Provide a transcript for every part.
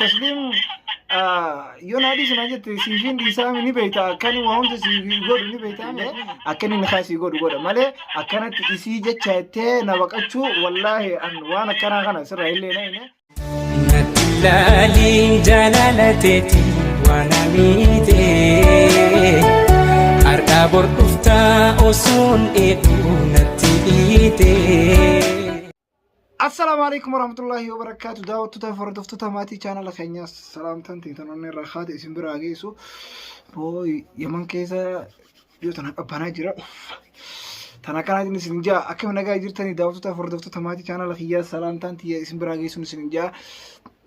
تسليم يونادي سنجت سيفين دي سامي نبيتا كان وهم يقول نبيتا أكن نخاس يقول ماله أكنت يسيجة شتى نبقتشو والله أن وانا كنا غنا سر اللي نينه نتلالي جلالتي وانا ميتي أردا بردفتا أصون إيكو نتيتي. السلام عليكم ورحمة الله وبركاته. دعوة تفردفتو تماتي channel خينيا سلام تنتي تنوني رخات اسم براغيسو بوي يمن كيسا يوتنا أبانا جرا تنا كانت نسنجا أكيم نجا جرتني دعوة تفردفتو تماتي channel خيا سلام تنتي اسم براغيسو نسنجا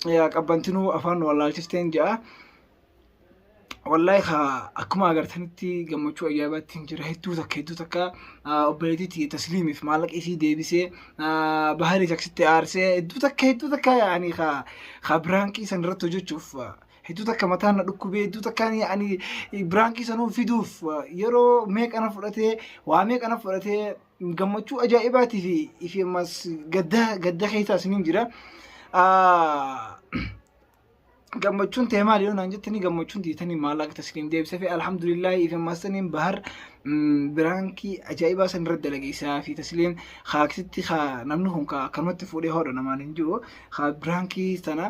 يا كبنتنو أفان والله تستنجا والله خا أكما أقرتنتي جمعتشو أجابات تنجر هيدو تكا أبليتي تسليمي في مالك إيشي ديبسي بهاري جاكستي أرسي هيدو تكا يعني خا برانكي سنرتو جوتشوف هيدو تكا متانا ركوبي هيدو تكا يعني برانكي سنو فيدوف يرو ميك أنا فرتي واميك أنا فرتي جمعتشو أجائباتي في ماس قدا خيتا سنين جرا gammachuun teemaa liyoon aan jettanii gammachuun diitanii maallaqa tasliim deebisee fi alhamdulillah ife maastaniin bahar biraankii ajaa'ibaa san irra dalageessaa fi tasliim haaksitti namni kun akkanumatti fuudhee hodha namaan hin jiru biraankii sana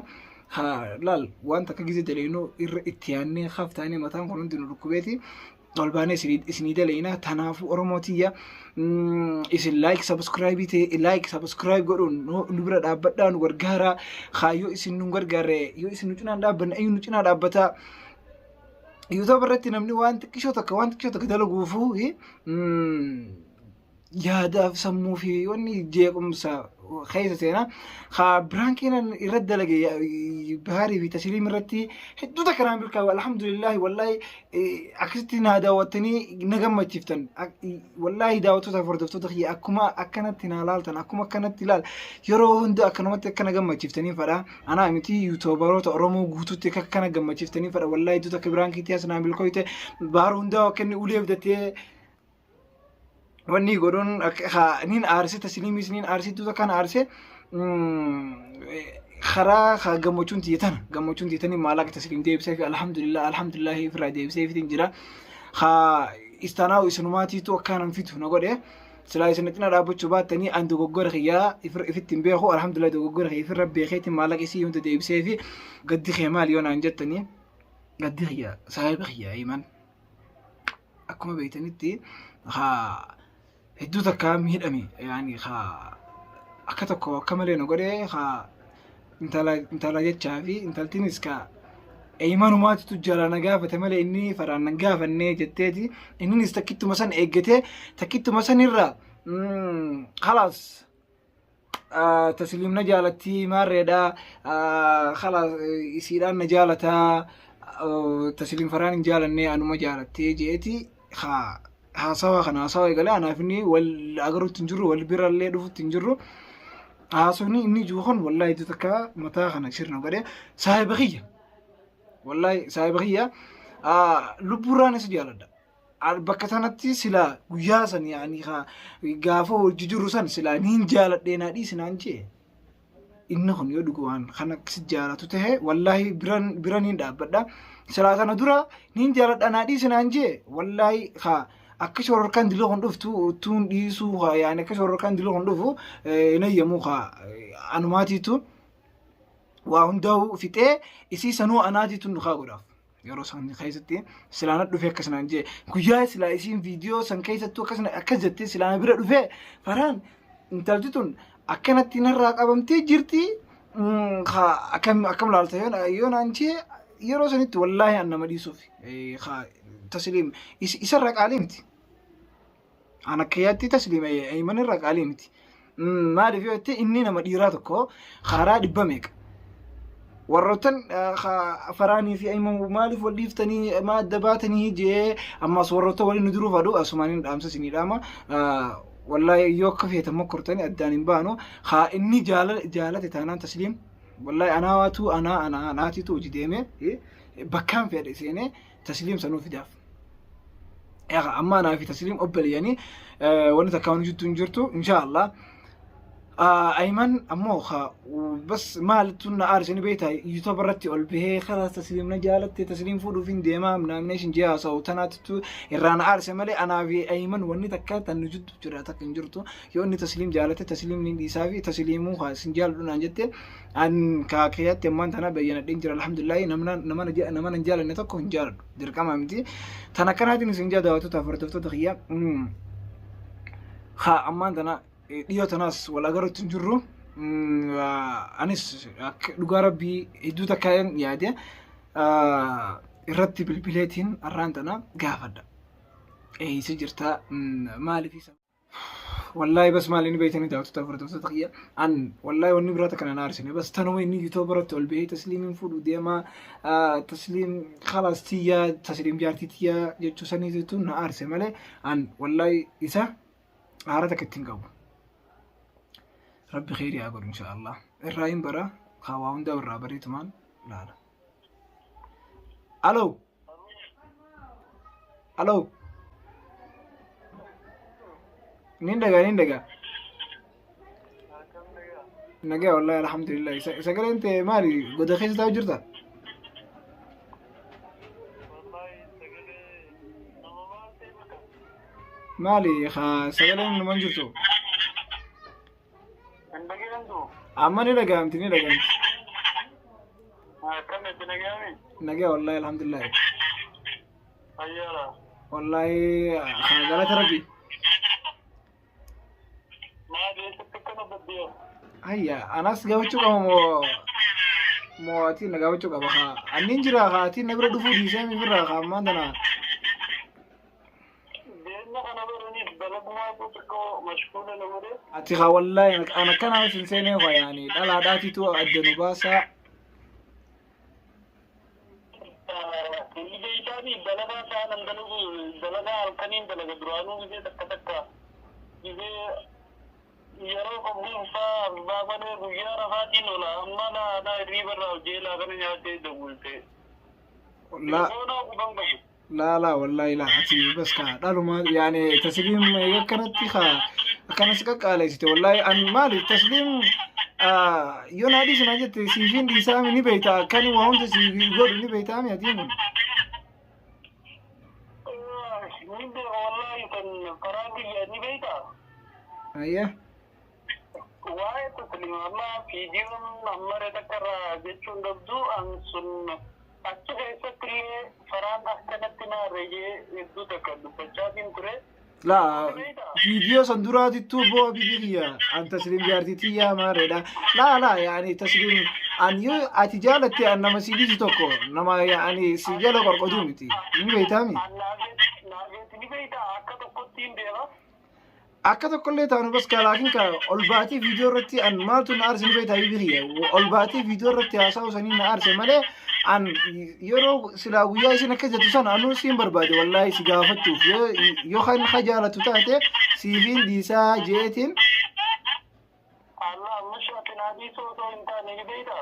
laal wanta akka gizee daleenu irra itti yaannee haftaanii mataan kun hundi nu dhukkubeeti olbaanee isinii daleena tanaafu oromootiya isin like subscribe godhuun nu bira dhaabbadhaa nu gargaara yoo isin nu gargaarre yoo isin nu cinaan dhaabbanne ayyuu nu cinaa dhaabbataa YouTube irratti namni waan xiqqishoo takka dalaguufu yaadaaf sammuu fi wanni jeequmsa keessa seenaa biraankiin irra dalage bahaarii fi tasliim irratti hedduu takka naan milkaa'u alhamdulillahi wallahi akkasitti naa daawwattanii na gammachiiftan wallahi daawwattoota hordoftoota kiyya akkuma akkanatti naa laaltan akkuma akkanatti ilaal yeroo hunda akkanumatti akkana gammachiiftanii fadha anaa miti yuutuubaroota oromoo guutuutti akkana gammachiiftanii fadha wallahi hedduu takka biraankiitti as naa milkooyte baara hundaa akkanni ulee abdatee wanni godon nin aarse tasliimis nin aarse tuta kan aarse khara gammachuun tiitanii maallaqa tasliim deebisee fi alhamdulillah firraa deebisee fitin jira istanaa isinumaatiitu akkanaan fitu na godhe silaa isin dhina dhaabbachuu baattanii an dogoggora kiyyaa ifittiin beeku alhamdulillah dogoggora kiyya ifirra beekeetiin maallaqa isii hunda deebisee fi gaddi kiyya maal yoo naan jettanii gaddi kiyya saahiba kiyya iman akkuma beeytanitti hedduu takka miidhame yaani akka tokko akka malee nu godhe intala jechaa fi intaltiinis eeymanumaatitu jala na gaafate malee inni faraan na gaafannee jetteeti inninis takkittuma san eeggate takkittuma san irra khalaas tasliim na jaalatti maarreedha khalaas isiidhaan na jaalataa tasliim faraan hin jaalannee anuma jaalattee jeeti haasawa kana haasawa eegale anaafni wal agarutti hin jirru wal birallee dhufutti hin jirru haasofni inni juuqon wallahi hedduu takka mataa kana shirna godhe saahiba kiyya wallahi saahiba kiyya lubburraan isa jaaladha bakka sanatti silaa guyyaa san yaani gaafa hojii jiru san silaa niin jaaladhee naa dhiisinaan jee inni kun yoo dhugu waan kan akkasi jaalatu ta'e wallahi biran niin dhaabbadha silaa kana dura niin jaaladha naa dhiisinaan jee wallahi akka shororkaan diloo kan dhuftu tuun dhiisuu yaani akka shororkaan diloo kan dhufu nayyamu anumaatiitu waa hundaa'u fixee isii sanuu anaatiitu nu godhaaf yeroo san keessatti silaana dhufee akkasnaan jee guyyaa silaa isiin viidiyoo san keessattuu akkas jettee silaana bira dhufee faraan intalti tun akkanatti narraa qabamtee jirti akkam laalta yoo naan jee yeroo sanitti wallaahi an nama dhiisuuf tasliim isarra qaalii miti ana kiyyaatti tasliim ayman irra qaalii miti maaliif yoo jette inni nama dhiiraa tokko karaa dhibba meeqa warroottan faraanii fi ayman maaliif wal dhiiftanii ma adda baatanii jee ammas warroota waliin nu duruu fadhu asumaaniin dhaamsa isinii dhaama wallahi yoo akka feetan mokkortanii addaan hin baanu inni jaalate taanaan tasliim wallahi anaatiitu hojii deeme bakkaan fedhe seenee tasliim sanuu fidaaf amma anaa fi tasliim obboleeyanii wanti takka waan hojjettu hin jirtu inshaallah أيمن أموخا وبس مالتنا أرسني بيتها يتبرتي البه خلاص تسليمنا جالت تسليم فودو فين ديما من نيشن جيا صوتنا تتو إيران أرسن مالي أنا في أيمن وني تكات النجود جراتك انجرتو يوني تسليم جالت تسليم نين إسافي تسليمو خاص جال لنا جت عن كاكيات يمان تنا بينا دينجر الحمد لله نمنا نجال نتكو نجال دركام أمتي تنا كان هذه نسنجا دواتو تفرتو تخيا خا أمان تنا dhiyootanas walagarotti hin jirru anis dhugaa rabbii hedduu takkaan yaade irratti bilbileetiin arraan tana gaafadha eeysa jirta maaliif wallahi bas maalini beeytanii daawwattoota furdamtoota taqiyya an wallahi wanni biraata kana naarsine bas tanuma inni yuutoo biratti ol bahee tasliimiin fudhu deema tasliim khalaas tiyyaa tasliim jaartii tiyyaa jechuu saniitu na aarse malee an wallahi isa haara takka ittiin qabu ربي خير يقول إن شاء الله الرايم برا خواون ده والرابري تمان لا لا ألو ألو نين دقا نجا والله الحمد لله سجل أنت مالي قد خيس تاو جرتا مالي خا سجل أنت من جرتو أما نلقامتي نجا والله الحمد لله والله خالد ربي هيا أنا سجاوتشو مو أتي نجاوتشو كبها أنينجرا خاتي نقول دفو ديسامي في الرخام ما دنا أتيها والله أنا كان عارف إنساني هو يعني لا داتي تو الدنوباسا لا والله لا أتي بس كا قالوا ما يعني تسليم كانت تخا كان سكك على ستة والله أن مالي تسليم يونادي سناجت سيفين دي سامي نبيتا كانوا وهم تسيفين يقولوا نبيتا مي أتيمون والله كان قرابي نبيتا أيه وايد تسليم الله في ديون أمر ذكر جتون دبدو أن سن لا فيديو صندورات التوبو بيجيا عن تسليم جارتي يا ماردا لا يعني تسليم أن يو أتجالتي أن مسيدي توكو نما يعني سجالة برقدومتي نبيتامي أكتر كل تانو بس كلاكين كأولباتي فيديو رتي أن ما تنارس نبيت هاي بيجيا وأولباتي فيديو رتي أساو سنين نارس ماله أن يرو سلاويا سنة كذا تسان أنو سين بربادي والله سجافتو يو خان خجالة تتاته سيفين ديسا جيتين الله مش أتنادي صوتو إنت نجبيدا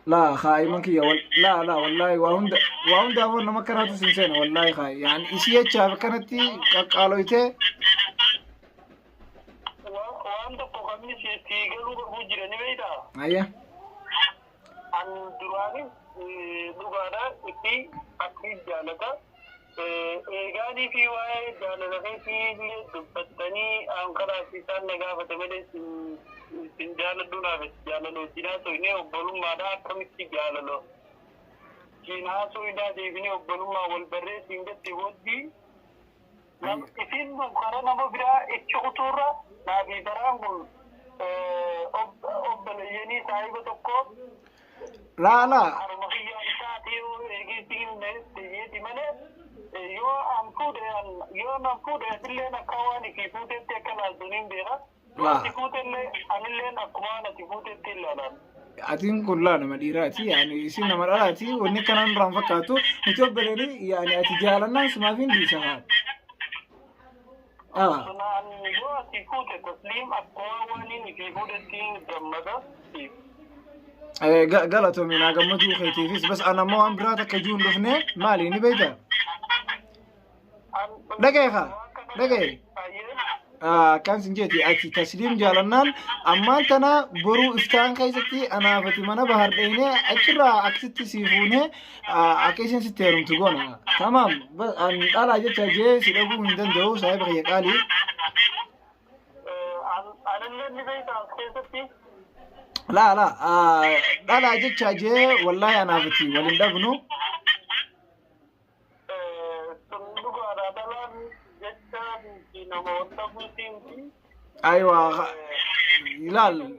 لا خاي منكي لا والله وهم دافون نما كرهتو سنسين والله خاي يعني إشياء شاف كانتي قالوا يته وأنت فوقني سيتيجلو بوجرة نبيدا أيه أن دراني لغانا إتي أكيد جالتا إيجاني في واي جالتا في دبتني أنكرا سيسان نجابة مدرس سنجال دونا بس جاللو جنا سويني وبلوم مادا كمسي جاللو جنا سوينا ديفني وبلوم ما والبرة سنجت تودي نم إثنين مقارنة نمو برا إتشوتورا نبي درامون أبليني سايبة تكو لا أتين كلنا مديراتي يعني سينا مراتي ونكنا نرام فكاتو نتوبرني يعني أتجاه الناس ما فين دي شغال قالتوا من أقمتوا خيتي فيس بس أنا مو أمبراتك كجون دفنة مالي نبيتا دقيقة كان سنجيتي أتي تسليم جالنان أما أنا برو إفتان كيستي أنا فتمنا بهر دينه أكرا أكستي سيفونه أكيسن ستيرم تقونا تمام بس أن على جت جي سيدو من دندو سايب غير قالي أنا اللي بيت كيستي لا لا على جت جي والله أنا فتي ولين دبنو أيوة لا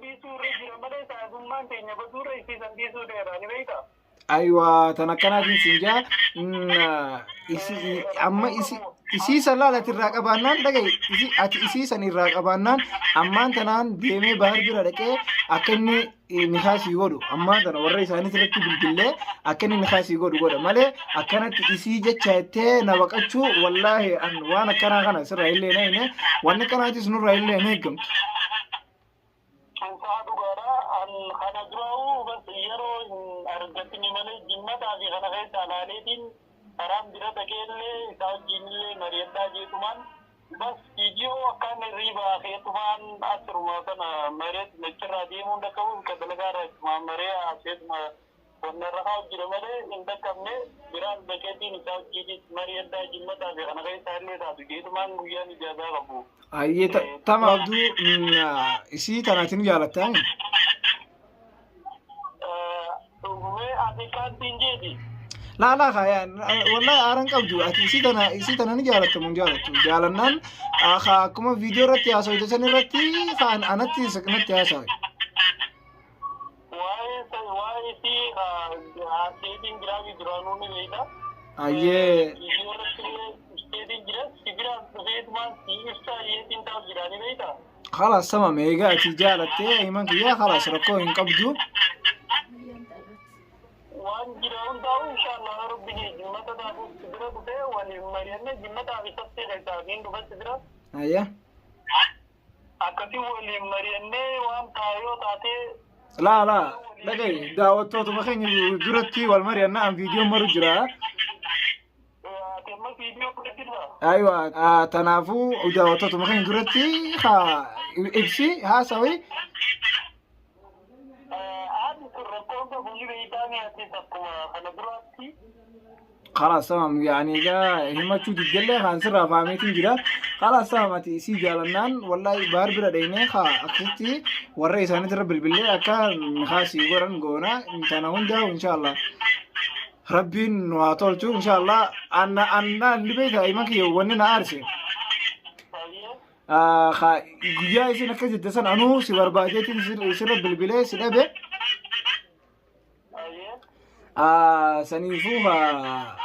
أيوة تنكنا دين سنجا أما isi salala tirraqabannan dagay isi sani raqabannan amman tanan deeme bahar bira dhaqee akkanni nihaasi godhu amman tana warra isaanii irratti bilbille akkanni nihaasi godhu malee akkanatti isi jechaatee na baqachuu wallahi an waan akkana kana sirra illee neene wanni kanaatis nurra illee neegamtu kana duraawu bas yeroo argatini malee jimmataa fi kana keessa alaaleetiin haram bira dhaqeellee isaa wajjinillee mari'ataa jeetumaan bas viidiyoo akkaan riibaa keetumaan asiruma kana mareet nachirraa deemuun dhaqqabuuf ka dalagaarra ittuma maree aseetuma wannarra haa jira malee hin dhaqqabne biraan dhaqeetiin isaa wajjinis mari'ataa jimmataa fi kana keessa illee taatu jeetumaan guyyaan ijaazaa qabu. Ayyee tama abduu isii tanaatiin jaalattaa لا لا خيان والله أران قبضو أتي سيدنا نجارة من جارة جالنا أخا كم فيديو رتي أسوي تسني رتي فان أنا تي سكنت يا سوي واي سي سيدين جرامي جرانوني ويدا أيه سيدين جرام سيدنا سيد مان سيستا يتين تاب جراني ويدا خلاص تمام ميجا أتي جالة تي إيمان كيا خلاص ركو إن قبضو وان جراون داو إن شاء الله ربي جمّة داو سدرة بته وان مريانة جمّة داو سبتة غيرتا دين دوبا سدرة أيه أكتي وان مريانة وان تايو تاتي لا لا لقي داوتو تبخين جرتي والمريانة عن فيديو مرجرة تم فيديو كده أيوة تنافو وداوتو تبخين جرتي ها إبسي ها سوي خلاص تمام يعني جا هما شو تجلى خان سر فاهمين جرا خلاص تمام أتي سي جالنان والله بار برا دينه خا أكتي ورا إنسان ترى بالبلة أكان خاص يقولن قونا إنسانهم ده إن شاء الله ربي نواتول شو إن شاء الله أنا اللي بيتها إيمان كي وننا عارسه خا جيا إيش نكذب تسان أنو سوار باجتين سر بالبلة سلبه سنيفوها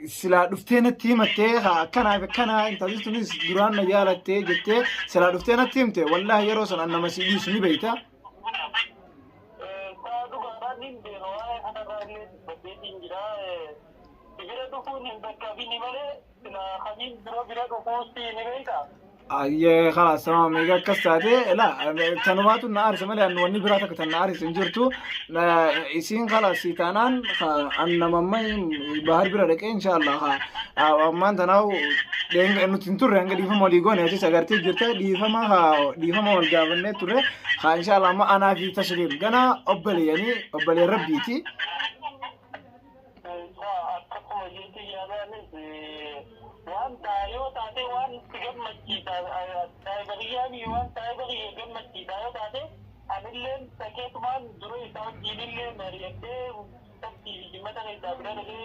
سلا دفتنا تيم تيها كنا انت جستني دران نجالة تي جت سلا دفتنا تيم تي والله يروسن أنا مسيجي سني بيتا أيه خلاص تمام ميجا كساتي لا تنواتو النار سمالي أنو وني براتك تنار سنجرتو إسين خلاص سيتانان أنا مامي بحر برادك إن شاء الله أمان تناو دينغ إنو تنتور رنگ ديفا موليغون هاتي ساقرتي جرتا ديفا ما والقابلني توري إن شاء الله ما أنا في تسليم قنا أبالي يعني أبالي ربيتي وان تايو تاتي وان تجمع مجيدا تايبرياني وان تايبري يجمع مجيدا تاتي أنيلين سكيت مان جروي سام جينيلين مريضة تبتي جمعة كذا بدرجة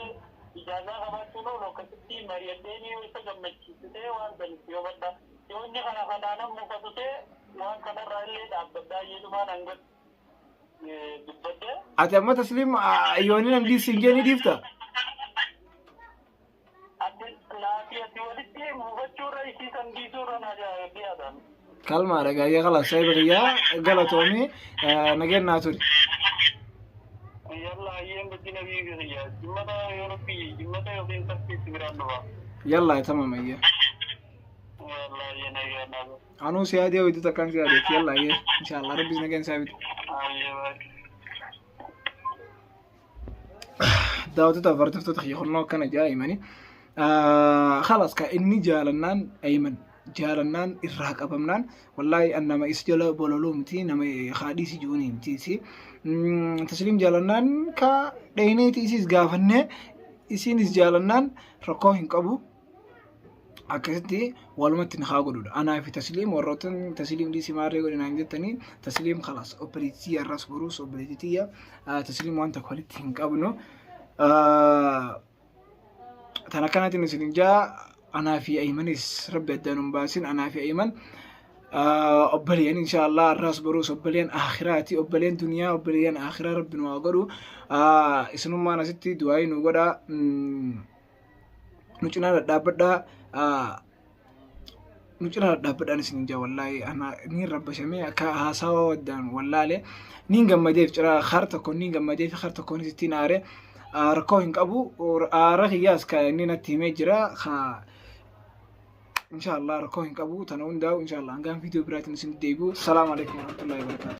إجازة كماتونو لو كتبتي مريضة نيو إسا جمع مجيدا وان بنتيو بدا يوني خنا خدانا مفتوسة وان خنا رايلة دابدا يدوما نعمت دبدا أتى تسليم يوني نمدي سينجاني ديفتا كلمة رجعية خلاص سايب رجع قالتوني نجينا ناتوري يلا أيام بدينا بيجي جمّة يوروبي جمّة يوبين تبتي سيرانوا يلا تمام أيه يلا أيه نجينا أنا سيادي ويدي تكان سيادي يلا أيه إن شاء الله ربي نجين سابت أيه داوت تفرت تخيخنا كان جاي مني خلاص كإني جالنان أيمن jaalannaan irraa qabamnaan wallahi an nama is jala bololuu miti nama haadhiisi juunii miti tasliim jaalannaan ka dhayneeti isis gaafanne isinis jaalannaan rakkoo hin qabu akkasitti walumatti ni haa godhudha anaa fi tasliim warroottan tasliim dhiisii maarree godhinaan jettanii tasliim khalaas obboleettii arras boruus obboleettii tasliim wanta walitti hin qabnu tana kanaatiin isin jaa anaa fi aymanis rabbi addaan baasin anaa fi ayman obboleen inshallah arras boruus obboleen akhiraati obboleen duniyaa obboleen akhiraa rabbi nu haa godhu isinummaan asitti du'aayi nu godha nu cinaa dhadhaabadhaa nucira dabbadaan isin jaa wallahi ana niin rabbashamee akka haasawa waddaan wallaale niin gammadeef cira kharta kon niin gammadeef kharta kon sittiin aare rakkoo hin qabu aara qiyaas ka inni natti himee jira inshallah rakkoo hin qabu tana hundaa inshallah hangaan viidiyoo biraatiin isin deebi'u salaamu alaykum wa rahmatullahi wa barakatuh